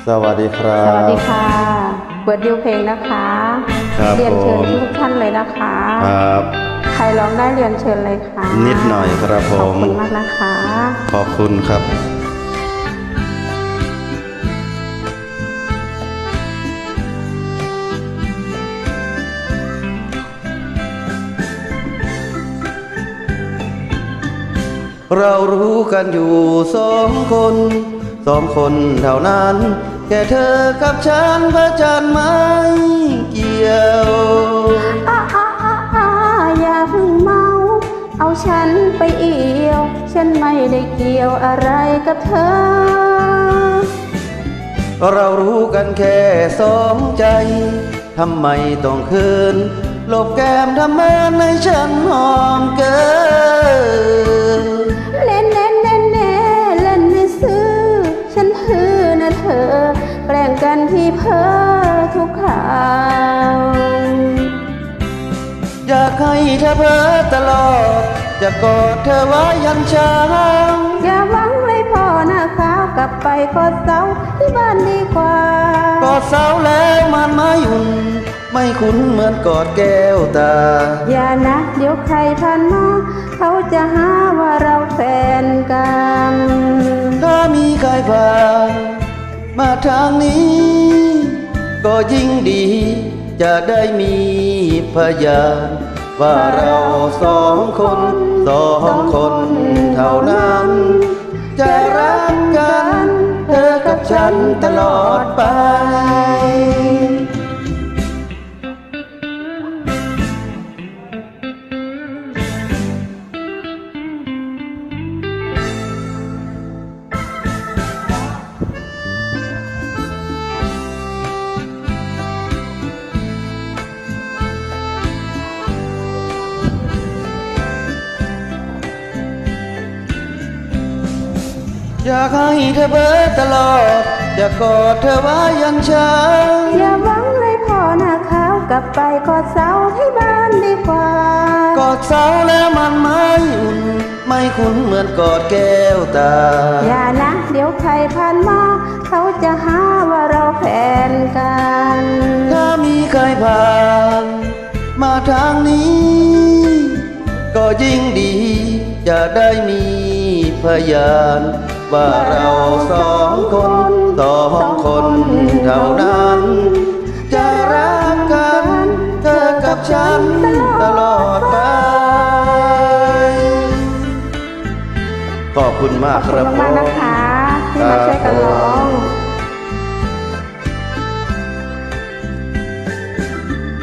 สวัสดีครัสวัสดีบค่ะเปิดดิวเพลงนะคะครับเรียนเชิญผมทุกท่านเลยนะคะ ครับ ใครร้องได้เรียนเชิญเลยค่ะ นิดหน่อยครับผขอบมคุณมากนะคะ ขอบคุณครับเรารู้กันอยู่สองคนเท่านั้นแค่เธอกับฉันพระจันทร์ไม่เกี่ยวอย่าเพิ่งเมาเอาฉันไปเอี่ยวฉันไม่ได้เกี่ยวอะไรกับเธอเรารู้กันแค่สองใจทำไมต้องคืนหลบแก้มทำเมินให้ฉันหอมเกินเล่นเล่นเล่นเล่นเล่นไม่ซื้อฉันฮือนะเธอแกล้งกันที่เพ้อทุกคราวอยากให้เธอเพ้อตลอดจะกอดเธอไว้ยันเช้าอย่าหวังเลยพ่อหน้าขาวกลับไปกอดเสาที่บ้านดีกว่ากอดเสาแล้วมันไม่อุ่นไม่คุ้นเหมือนกอดแก้วตาอย่านะเดี๋ยวใครผ่านมาเขาจะหาว่าเราแฟนกันถ้ามีใครผ่านมาทางนี้ก็ยิ่งดีจะได้มีพยานว่าเราสองคนเท่านั้นจะรักกันเธอกับฉันตลอดไปอยากให้เธอเบิดตลอดอยากกอดเธอไว้ยันเช้าอย่าหวังเลยพ่อหน้าขาวกลับไปกอดเสาที่บ้านดีกว่ากอดเสาแล้วมันไม่อุ่นไม่คุ้นเหมือนกอดแก้วตาอย่านะเดี๋ยวใครผ่านมาเขาจะหาว่าเราแฟนกันถ้ามีใครผ่านมาทางนี้ก็ยิ่งดีจะได้มีพยานว่าเราสองคนเท่านั้นจะรักกันเธอกับฉันตลอดไปขอบคุณมากครับขอบคุณมากนะคะที่มาช่วยกันร้อง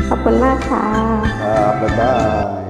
ขอบคุณมากค่ะครับบ๊ายบาย